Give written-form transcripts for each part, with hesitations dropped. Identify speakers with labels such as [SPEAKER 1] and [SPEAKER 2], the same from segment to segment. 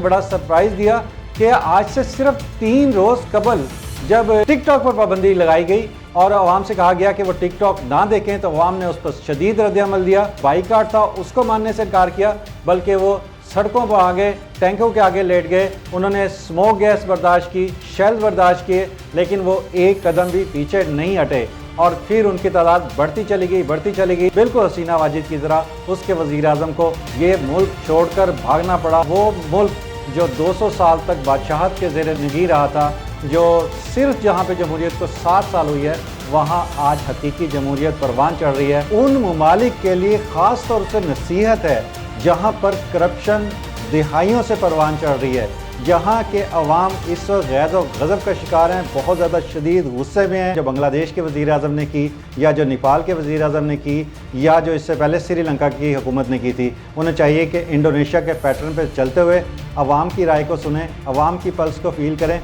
[SPEAKER 1] बड़ा सरप्राइज दिया कि आज से सिर्फ 3 रोज़ कबल जब टिक टॉक पर पाबंदी लगाई गई और अवाम से कहा गया कि वो टिक टॉक ना देखें, तो अवाम ने उस पर शदीद रद्द-ए-अमल दिया। बाइकाट था, उसको मानने से इनकार किया, बल्कि वो सड़कों पर आगे टैंकों के आगे लेट गए। उन्होंने स्मोक गैस बर्दाश्त की, शेल बर्दाश्त किए, लेकिन वो एक कदम भी पीछे नहीं हटे और फिर उनकी तादाद बढ़ती चली गई। बिल्कुल हसीना वाजिद की तरह उसके वज़ीर आज़म को ये मुल्क छोड़कर भागना पड़ा। वो मुल्क जो 200 साल तक बादशाहत के ज़ेर निगी रहा था, जो सिर्फ जहाँ पे जमहूरियत को 7 साल हुई है, वहाँ आज हकीकी जमहूरियत परवान चढ़ रही है। उन ममालिक के लिए ख़ास तौर से नसीहत है जहाँ पर करप्शन दिहाइयों से परवान चढ़ रही है, जहाँ के अवाम इस वक्त गैज़ और गज़ब का शिकार हैं, बहुत ज़्यादा शदीद गुस्से में हैं। जो बांग्लादेश के वज़ीर आज़म ने की, या जो नेपाल के वज़ीर आज़म ने की, या जो इससे पहले श्रीलंका की हुकूमत ने की थी, उन्हें चाहिए कि इंडोनेशिया के पैटर्न पर चलते हुए अवाम की राय को सुनें, अवाम की पल्स को फील करें।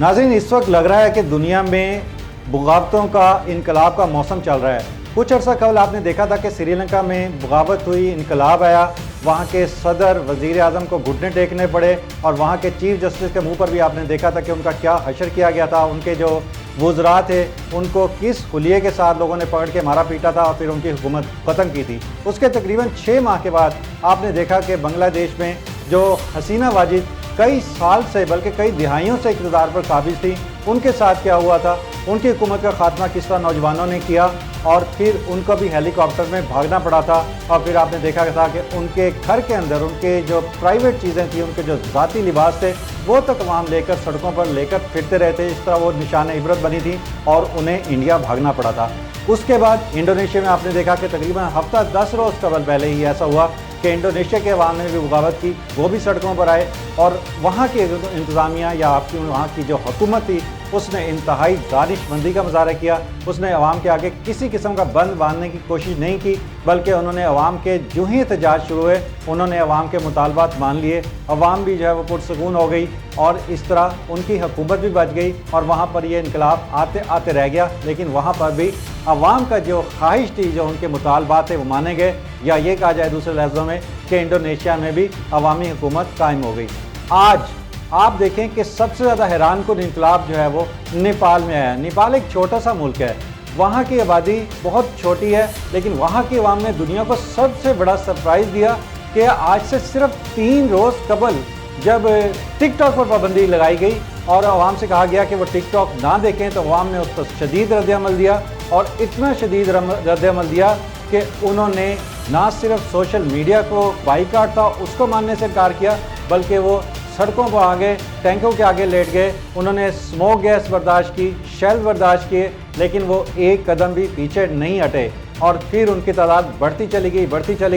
[SPEAKER 1] नाज़रीन, इस वक्त लग रहा है कि दुनिया में बगावतों का, इनकलाब का मौसम चल रहा है। कुछ अर्सा कबल आपने देखा था कि श्रीलंका में बगावत हुई, इनकलाब आया, वहाँ के सदर वज़ीर आज़म को घुटने टेकने पड़े और वहाँ के चीफ जस्टिस के मुंह पर भी आपने देखा था कि उनका क्या हशर किया गया था। उनके जो वज़रा थे उनको किस हुलिये के साथ लोगों ने पकड़ के मारा पीटा था और फिर उनकी हुकूमत ख़त्म की थी। उसके तकरीबन 6 माह के बाद आपने देखा कि बांग्लादेश में जो हसीना वाजिद कई साल से, बल्कि कई दिहाइयों से इक़्तिदार पर काबिज थी, उनके साथ क्या हुआ था, उनकी हुकूमत का खात्मा किस तरह नौजवानों ने किया और फिर उनको भी हेलीकॉप्टर में भागना पड़ा था। और फिर आपने देखा था कि उनके घर के अंदर उनके जो प्राइवेट चीज़ें थी, उनके जो ज़ाती लिबास थे, वो तक तमाम लेकर सड़कों पर लेकर फिरते रहते। इस तरह वो निशान इबरत बनी थी और उन्हें इंडिया भागना पड़ा था। उसके बाद इंडोनेशिया में आपने देखा कि तकरीबन हफ्ता 10 रोज़ कबल पहले ही ऐसा हुआ कि इंडोनेशिया के अवाम ने भी बगावत की, वो भी सड़कों पर आए और वहाँ की इंतज़ामिया या आपकी वहाँ की जो हुकूमत थी, उसने इंतहाई दानिशमंदी का मुजाहरा किया। उसने अवाम के आगे किसी किस्म का बंद बांधने की कोशिश नहीं की, बल्कि उन्होंने अवाम के जो ही एहतजाज शुरू हुए, उन्होंने अवाम के मुतालबात मान लिए। अवाम भी जो है वो पुरसकून हो गई और इस तरह उनकी हुकूमत भी बच गई और वहाँ पर ये इनकलाब आते आते रह गया। लेकिन वहाँ पर भी अवाम का जो ख्वाहिश थी, जो उनके मुतालबात थे, वो माने गए, या ये कहा जाए दूसरे लफ्ज़ों में कि इंडोनेशिया में भी अवामी हुकूमत कायम हो गई। आज आप देखें कि सबसे ज़्यादा हैरान कुन इनकलाब जो है वो नेपाल में आया। नेपाल एक छोटा सा मुल्क है, वहाँ की आबादी बहुत छोटी है, लेकिन वहाँ की अवाम ने दुनिया को सबसे बड़ा सरप्राइज़ दिया कि आज से सिर्फ 3 रोज़ कबल जब टिक टॉक पर पाबंदी लगाई गई और अवाम से कहा गया कि वो टिक टॉक ना देखें, तो अवाम ने उस पर शदीद रद्द-ए-अमल दिया और इतना शदीद रद्द-ए-अमल दिया कि उन्होंने ना सिर्फ सोशल मीडिया को बाइकाट था, उसको मानने से इनकार किया, बल्कि वो सड़कों पर आगे टैंकों के आगे लेट गए। उन्होंने स्मोक गैस बर्दाश्त की, शेल बर्दाश्त किए, लेकिन वो एक कदम भी पीछे नहीं हटे और फिर उनकी तादाद बढ़ती चली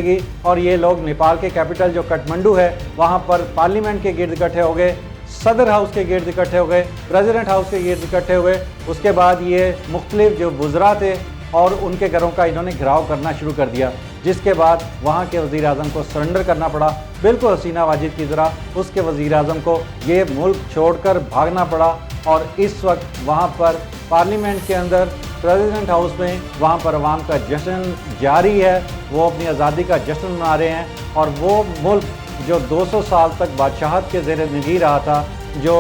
[SPEAKER 1] गई और ये लोग नेपाल के कैपिटल जो काठमांडू है, वहाँ पर पार्लियामेंट के गिर्द इकट्ठे हो गए, सदर हाउस के गिर्द इकट्ठे हो गए, प्रेसिडेंट हाउस के गिर्द इकट्ठे हुए। उसके बाद ये मुख्तलिफ जो वज़रा थे और उनके घरों का इन्होंने घिराव करना शुरू कर दिया, जिसके बाद वहाँ के वज़ीर आज़म को सरेंडर करना पड़ा। बिल्कुल हसीना वाजिद की तरह उसके वज़ीर आज़म को ये मुल्क छोड़कर भागना पड़ा और इस वक्त वहाँ पर पार्लियामेंट के अंदर, प्रेसिडेंट हाउस में, वहाँ पर अवाम का जश्न जारी है। वो अपनी आज़ादी का जश्न मना रहे हैं और वो मुल्क जो 200 साल तक बादशाहत के ज़ेर निगी रहा था, जो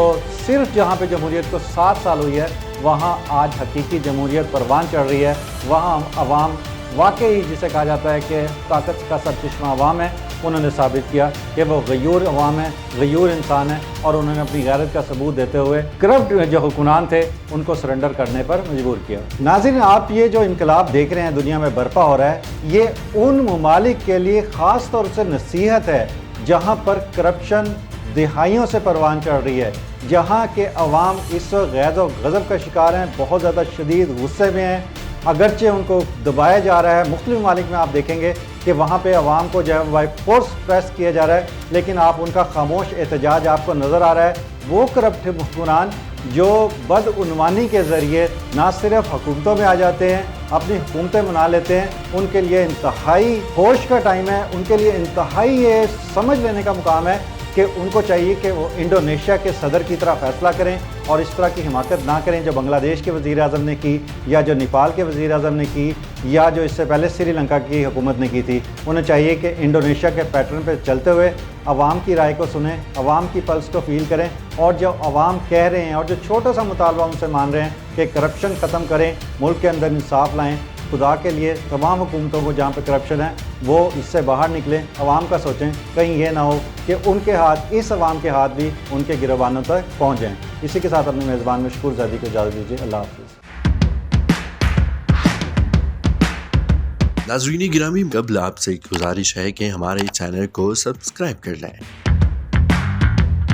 [SPEAKER 1] सिर्फ जहाँ पे जमहूरियत को 7 साल हुई है, वहाँ आज हकीकी जमहूरियत परवान चढ़ रही है। वहाँ अवाम वाकई, जिसे कहा जाता है कि ताकत का सरचश्मा अवाम है, उन्होंने साबित किया कि वो गयूर अवाम है, गयूर इंसान है और उन्होंने अपनी गैरत का सबूत देते हुए करप्ट जो हुक्मरान थे उनको सरेंडर करने पर मजबूर किया। नाज़रीन, आप ये जो इनकलाब देख रहे हैं दुनिया में बर्पा हो रहा है, ये उन ममालिक के लिए ख़ास तौर से नसीहत है जहाँ पर करप्शन दिहाइयों से परवान चढ़ रही है, जहाँ के अवाम इस वक्त गैज़ और गज़ब का शिकार हैं, बहुत ज़्यादा शदीद गुस्से में हैं। अगरचे उनको दबाया जा रहा है। मुख्तलिफ ममालिक में आप देखेंगे कि वहाँ पे अवाम को जो है बाई फोर्स प्रेस किया जा रहा है, लेकिन आप उनका खामोश एहतजाज आपको नज़र आ रहा है। वो करप्ट हुक्मरान जो बदउनवानी के ज़रिए ना सिर्फ हुकूमतों में आ जाते हैं, अपनी हुकूमतें बना लेते हैं, उनके लिए इंतहाई होश का टाइम है, उनके लिए इंतहाई ये समझ लेने का मुकाम है کہ ان کو چاہیے کہ وہ انڈونیشیا کے صدر کی طرح فیصلہ کریں اور اس طرح کی حماقت نہ کریں جو بنگلہ دیش کے وزیر اعظم نے کی یا جو نیپال کے وزیر اعظم نے کی یا جو اس سے پہلے سری لنکا کی حکومت نے کی تھی. انہیں چاہیے کہ انڈونیشیا کے پیٹرن پہ چلتے ہوئے عوام کی رائے کو سنیں, عوام کی پلس کو فیل کریں, اور جو عوام کہہ رہے ہیں اور جو چھوٹا سا مطالبہ ان سے مان رہے ہیں کہ کرپشن ختم کریں, ملک کے اندر انصاف لائیں. خدا کے لیے تمام حکومتوں کو جہاں پہ کرپشن ہے وہ اس سے باہر نکلیں, عوام کا سوچیں, کہیں یہ نہ ہو کہ ان کے ہاتھ, اس عوام کے ہاتھ بھی ان کے گروبانوں تک پہنچ جائیں. اسی کے ساتھ اپنے میزبان مشکور زیدی کو اجازت دیجیے. اللہ حافظ.
[SPEAKER 2] ناظرین گرامی, قبل آپ سے ایک گزارش ہے کہ ہمارے چینل کو سبسکرائب کر لیں